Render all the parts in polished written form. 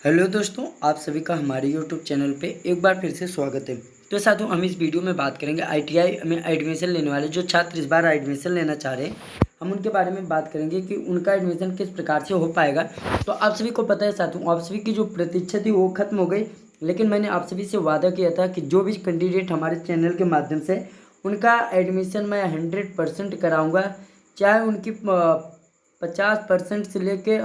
Hello दोस्तों, आप सभी का हमारे यूट्यूब चैनल पे एक बार फिर से स्वागत है। तो साथियों, हम इस वीडियो में बात करेंगे आईटीआई में एडमिशन लेने वाले जो छात्र इस बार एडमिशन लेना चाह रहे हैं, हम उनके बारे में बात करेंगे कि उनका एडमिशन किस प्रकार से हो पाएगा। तो आप सभी को पता है साथियों, आप सभी की जो प्रतीक्षा थी वो खत्म हो गई, लेकिन मैंने आप सभी से वादा किया था कि जो भी कैंडिडेट हमारे चैनल के माध्यम से उनका एडमिशन मैं 100% कराऊँगा, चाहे उनकी 50% से लेके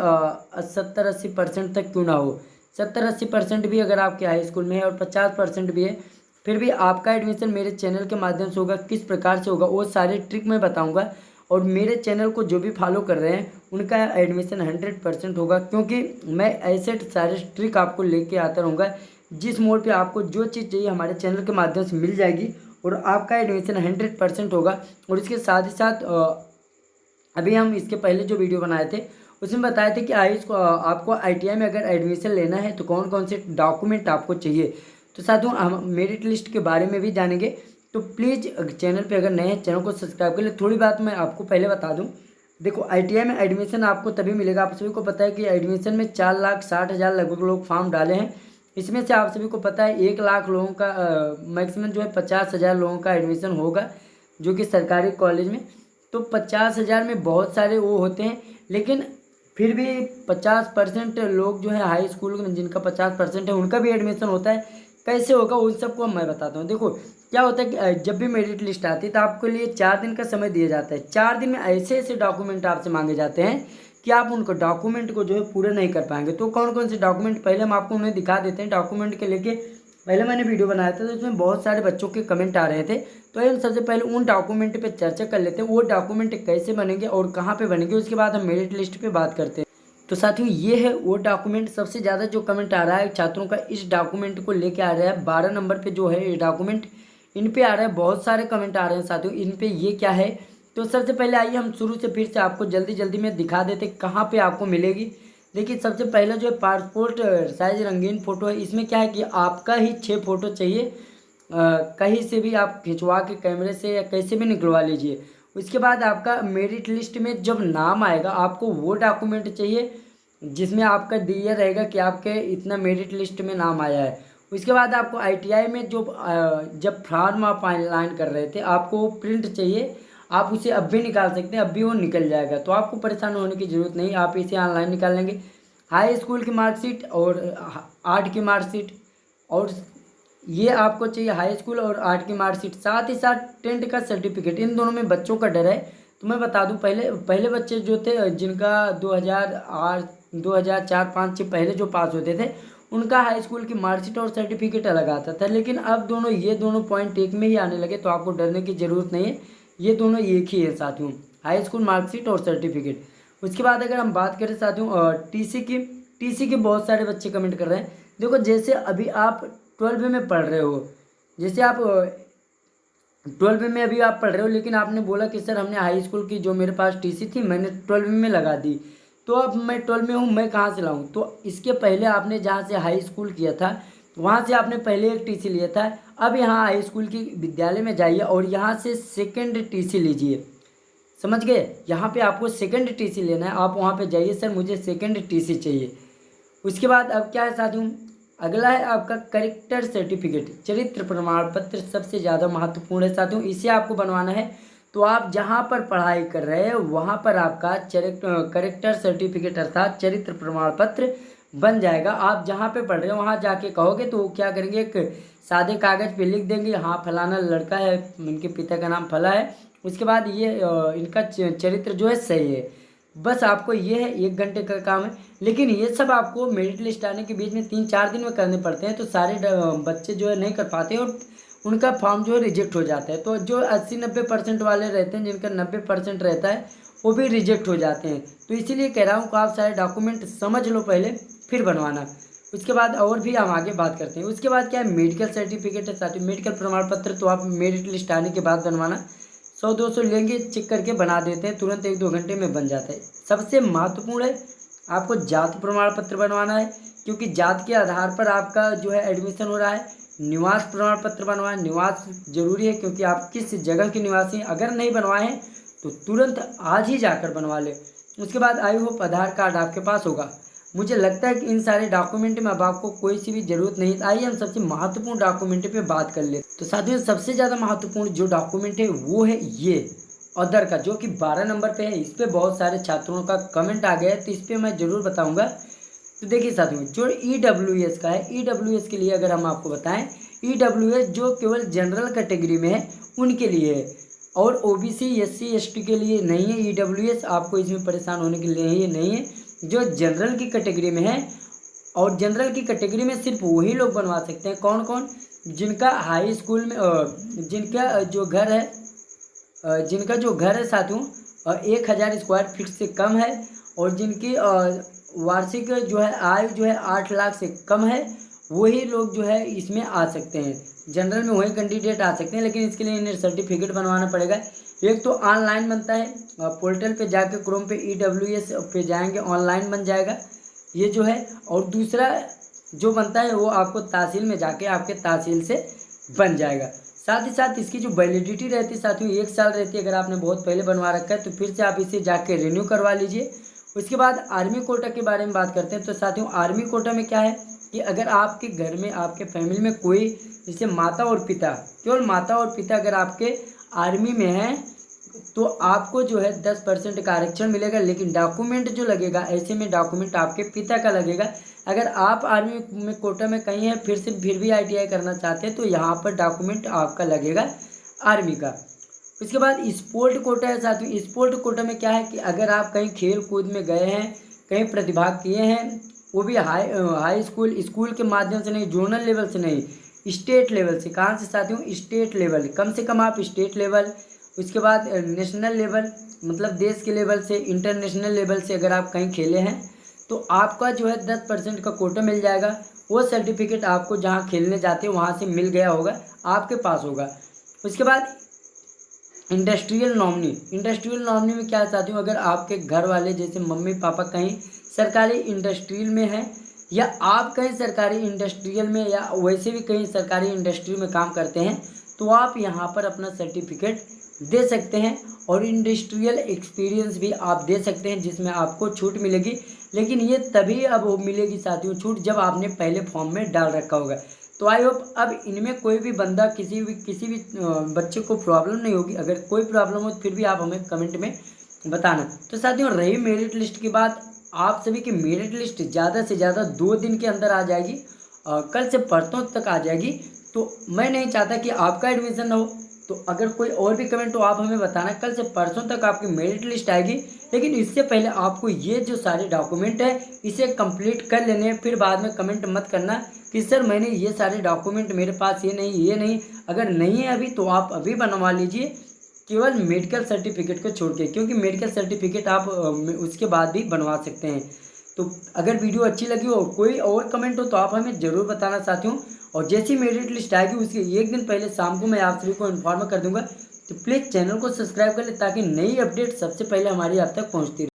70-80% तक क्यों ना हो। 70-80% भी अगर आपके हाई स्कूल में है और 50% भी है, फिर भी आपका एडमिशन मेरे चैनल के माध्यम से होगा। किस प्रकार से होगा वो सारे ट्रिक मैं बताऊंगा, और मेरे चैनल को जो भी फॉलो कर रहे हैं उनका एडमिशन 100% होगा, क्योंकि मैं ऐसे सारे ट्रिक आपको लेके आता रहूँगा जिस मोड़ पे आपको जो चीज़ चाहिए हमारे चैनल के माध्यम से मिल जाएगी और आपका एडमिशन 100% होगा। और इसके साथ ही साथ अभी हम इसके पहले जो वीडियो बनाए थे उसमें बताए थे कि आपको आईटीआई में अगर एडमिशन लेना है तो कौन कौन से डॉक्यूमेंट आपको चाहिए। तो साथियों, हम मेरिट लिस्ट के बारे में भी जानेंगे। तो प्लीज़ चैनल पे अगर नए हैं चैनल को सब्सक्राइब कर ले। थोड़ी बात मैं आपको पहले बता दूं, देखो आईटीआई में एडमिशन आपको तभी मिलेगा, आप सभी को पता है कि एडमिशन में 4,60,000 लगभग लोग फॉर्म डाले हैं। इसमें से आप सभी को पता है 1,00,000 लोगों का मैक्सिमम जो है 50,000 लोगों का एडमिशन होगा जो कि सरकारी कॉलेज में। तो 50,000 में बहुत सारे वो होते हैं, लेकिन फिर भी 50% लोग जो है हाई स्कूल में जिनका 50% है उनका भी एडमिशन होता है। कैसे होगा उन सबको मैं बताता हूँ। देखो क्या होता है कि जब भी मेरिट लिस्ट आती है तो आपके लिए 4 दिन का समय दिया जाता है। 4 दिन में ऐसे ऐसे डॉक्यूमेंट आपसे मांगे जाते हैं कि आप उनको डॉक्यूमेंट को जो है पूरा नहीं कर पाएंगे। तो कौन कौन से डॉक्यूमेंट पहले हम आपको उन्हें दिखा देते हैं। डॉक्यूमेंट के लेके पहले मैंने वीडियो बनाया था तो इसमें बहुत सारे बच्चों के कमेंट आ रहे थे, तो हम सबसे पहले उन डॉक्यूमेंट पे चर्चा कर लेते हैं। वो डॉक्यूमेंट कैसे बनेंगे और कहाँ पे बनेंगे, उसके बाद हम मेरिट लिस्ट पे बात करते हैं। तो साथियों, ये है वो डॉक्यूमेंट। सबसे ज़्यादा जो कमेंट आ रहा है छात्रों का इस डॉक्यूमेंट को लेके आ रहा है। 12 नंबर पे जो है ये डॉक्यूमेंट इन पे आ रहा है। बहुत सारे कमेंट आ रहे हैं साथियों इन पे, ये क्या है। तो सबसे पहले आइए हम शुरू से फिर से आपको जल्दी जल्दी में दिखा देते कहाँ पे आपको मिलेगी। देखिए सबसे पहले जो है पासपोर्ट साइज रंगीन फ़ोटो है। इसमें क्या है कि आपका ही 6 फ़ोटो चाहिए, कहीं से भी आप खिंचवा के कैमरे से या कैसे भी निकलवा लीजिए। उसके बाद आपका मेरिट लिस्ट में जब नाम आएगा आपको वो डॉक्यूमेंट चाहिए जिसमें आपका दिया रहेगा कि आपके इतना मेरिट लिस्ट में नाम आया है। उसके बाद आपको आईटीआई में जो जब फॉर्म आप ऑनलाइन कर रहे थे आपको वो प्रिंट चाहिए, आप उसे अब भी निकाल सकते हैं, अब भी वो निकल जाएगा, तो आपको परेशान होने की ज़रूरत नहीं, आप इसे ऑनलाइन निकाल लेंगे। हाई स्कूल की मार्कशीट और 8 की मार्कशीट, और ये आपको चाहिए हाई स्कूल और 8 की मार्कशीट, साथ ही साथ 10th का सर्टिफिकेट। इन दोनों में बच्चों का डर है, तो मैं बता दूं पहले पहले बच्चे जो थे जिनका 2008 2004-5 से पहले जो पास होते थे उनका हाई स्कूल की मार्कशीट और सर्टिफिकेट अलग आता था, लेकिन अब दोनों ये दोनों पॉइंट एक में ही आने लगे, तो आपको डरने की ज़रूरत नहीं है। ये दोनों एक ही है साथियों, हाई स्कूल मार्कशीट और सर्टिफिकेट। उसके बाद अगर हम बात करें साथियों टीसी के बहुत सारे बच्चे कमेंट कर रहे हैं। देखो जैसे अभी आप 12वीं में पढ़ रहे हो, जैसे आप 12वीं में अभी आप पढ़ रहे हो, लेकिन आपने बोला कि सर हमने हाई स्कूल की जो मेरे पास टीसी थी मैंने 12वीं में लगा दी, तो अब मैं 12 में हूँ, मैं कहाँ से लाऊँ। तो इसके पहले आपने जहाँ से हाई स्कूल किया था वहाँ से आपने पहले एक टीसी लिया था। अब यहाँ हाई स्कूल की विद्यालय में जाइए और यहाँ से सेकेंड टीसी लीजिए, समझ गए। यहाँ पे आपको सेकंड टीसी लेना है, आप वहाँ पे जाइए सर मुझे सेकंड टीसी चाहिए। उसके बाद अब क्या है साथियों, अगला है आपका करेक्टर सर्टिफिकेट, चरित्र प्रमाण पत्र। सबसे ज़्यादा महत्वपूर्ण है साथियों, इसे आपको बनवाना है। तो आप जहाँ पर पढ़ाई कर रहे हैं वहाँ पर आपका करेक्टर सर्टिफिकेट अर्थात चरित्र प्रमाण पत्र बन जाएगा। आप जहाँ पे पढ़ रहे हो वहाँ जाके कहोगे तो वो क्या करेंगे, एक सादे कागज़ पे लिख देंगे हाँ फलाना लड़का है, इनके पिता का नाम फला है। उसके बाद ये इनका चरित्र जो है सही है। बस आपको ये है, 1 घंटे का काम है। लेकिन ये सब आपको मेरिट लिस्ट आने के बीच में 3-4 दिन में करने पड़ते हैं, तो सारे बच्चे जो है नहीं कर पाते और उनका फॉर्म जो है रिजेक्ट हो जाता है। तो जो 80-90% वाले रहते हैं जिनका 90% रहता है वो भी रिजेक्ट हो जाते हैं। तो इसीलिए कह रहा हूँ कि आप सारे डॉक्यूमेंट समझ लो पहले फिर बनवाना। उसके बाद और भी हम आगे बात करते हैं। उसके बाद क्या है, मेडिकल सर्टिफिकेट है साथियों, मेडिकल प्रमाण पत्र तो आप मेरिट लिस्ट आने के बाद बनवाना। 100-200 लेंगे, चेक करके बना देते हैं, तुरंत 1-2 घंटे में बन जाता है। सबसे महत्वपूर्ण है आपको जाति प्रमाण पत्र बनवाना है, क्योंकि जाति के आधार पर आपका जो है एडमिशन हो रहा है। निवास प्रमाण पत्र बनवाएं, निवास जरूरी है क्योंकि आप किस जगह के निवासी हैं। अगर नहीं बनवाए हैं तो तुरंत आज ही जाकर बनवा लें। उसके बाद आई होप आधार कार्ड आपके पास होगा। मुझे लगता है कि इन सारे डॉक्यूमेंट में अब आपको कोई सी भी ज़रूरत नहीं। आइए हम सबसे महत्वपूर्ण डॉक्यूमेंट पे बात कर ले। तो साथियों सबसे ज़्यादा महत्वपूर्ण जो डॉक्यूमेंट है वो है ये अदर का, जो कि 12 नंबर पे है। इस पर बहुत सारे छात्रों का कमेंट आ गया है, तो इस पर मैं ज़रूर बताऊँगा। तो देखिए साथियों जो EWS का है, EWS के लिए अगर हम आपको बताएं, EWS जो केवल जनरल कैटेगरी में है उनके लिए है, और OBC SC ST के लिए नहीं है EWS। आपको इसमें परेशान होने के लिए ये नहीं है। जो जनरल की कैटेगरी में है, और जनरल की कैटेगरी में सिर्फ वही लोग बनवा सकते हैं। कौन कौन? जिनका हाई स्कूल में जिनका जो घर है साथियों 1000 स्क्वायर फीट से कम है, और जिनकी वार्षिक जो है आय जो है 8 लाख से कम है, वही लोग जो है इसमें आ सकते हैं। जनरल में वही कैंडिडेट आ सकते हैं, लेकिन इसके लिए इन्हें सर्टिफिकेट बनवाना पड़ेगा। एक तो ऑनलाइन बनता है, पोर्टल पे जाके क्रोम पे EWS पे जाएंगे, ऑनलाइन बन जाएगा ये जो है। और दूसरा जो बनता है वो आपको तहसील में जाके आपके तहसील से बन जाएगा। साथ ही साथ इसकी जो वैलिडिटी रहती है साथियों 1 साल रहती है। अगर आपने बहुत पहले बनवा रखा है तो फिर से आप इसे जाके रिन्यू करवा लीजिए। उसके बाद आर्मी कोटा के बारे में बात करते हैं। तो साथियों आर्मी कोटा में क्या है कि अगर आपके घर में आपके फैमिली में कोई जैसे माता और पिता, केवल माता और पिता अगर आपके आर्मी में हैं तो आपको जो है 10% का आरक्षण मिलेगा। लेकिन डॉक्यूमेंट जो लगेगा, ऐसे में डॉक्यूमेंट आपके पिता का लगेगा। अगर आप आर्मी में कोटा में कहीं हैं फिर भी ITI करना चाहते हैं तो यहाँ पर डॉक्यूमेंट आपका लगेगा आर्मी का। उसके बाद स्पोर्ट कोटा है साथियों। स्पोर्ट कोटा में क्या है कि अगर आप कहीं खेल कूद में गए हैं, कहीं प्रतिभाग किए हैं, वो भी हाई स्कूल के माध्यम से नहीं, जोनल लेवल से नहीं, स्टेट लेवल से। कहाँ से साथियों? स्टेट लेवल, कम से कम आप स्टेट लेवल, उसके बाद नेशनल लेवल मतलब देश के लेवल से, इंटरनेशनल लेवल से अगर आप कहीं खेले हैं तो आपका जो है 10% का कोटा मिल जाएगा। वो सर्टिफिकेट आपको जहाँ खेलने जाते हैं वहाँ से मिल गया होगा, आपके पास होगा। उसके बाद इंडस्ट्रियल नॉमिनी में क्या चाहती हूँ, अगर आपके घर वाले जैसे मम्मी पापा कहीं सरकारी इंडस्ट्रियल में हैं, या आप कहीं सरकारी इंडस्ट्रियल में या वैसे भी कहीं सरकारी इंडस्ट्री में काम करते हैं, तो आप यहाँ पर अपना सर्टिफिकेट दे सकते हैं। और इंडस्ट्रियल एक्सपीरियंस भी आप दे सकते हैं, जिसमें आपको छूट मिलेगी। लेकिन ये तभी अब मिलेगी साथियों छूट जब आपने पहले फॉर्म में डाल रखा होगा। तो आई होप अब इनमें कोई भी बंदा किसी भी बच्चे को प्रॉब्लम नहीं होगी। अगर कोई प्रॉब्लम हो फिर भी आप हमें कमेंट में बताना। तो साथियों रही मेरिट लिस्ट की बात, आप सभी की मेरिट लिस्ट ज़्यादा से ज़्यादा 2 दिन के अंदर आ जाएगी, कल से परसों तक आ जाएगी। तो मैं नहीं चाहता कि आपका एडमिशन ना हो, तो अगर कोई और भी कमेंट हो आप हमें बताना। कल से परसों तक आपकी मेरिट लिस्ट आएगी, लेकिन इससे पहले आपको ये जो सारे डॉक्यूमेंट है इसे कंप्लीट कर लेने हैं। फिर बाद में कमेंट मत करना कि सर मैंने ये सारे डॉक्यूमेंट मेरे पास ये नहीं। अगर नहीं है अभी तो आप अभी बनवा लीजिए, केवल मेडिकल सर्टिफिकेट को छोड़ के, क्योंकि मेडिकल सर्टिफिकेट आप उसके बाद भी बनवा सकते हैं। तो अगर वीडियो अच्छी लगी हो, कोई और कमेंट हो तो आप हमें ज़रूर बताना साथियों। और जैसी मेरिट लिस्ट आएगी उसके 1 दिन पहले शाम को मैं आप सभी को इन्फॉर्म कर दूंगा। तो प्लीज़ चैनल को सब्सक्राइब कर ले ताकि नई अपडेट सबसे पहले हमारी आप तक पहुंचती रहे।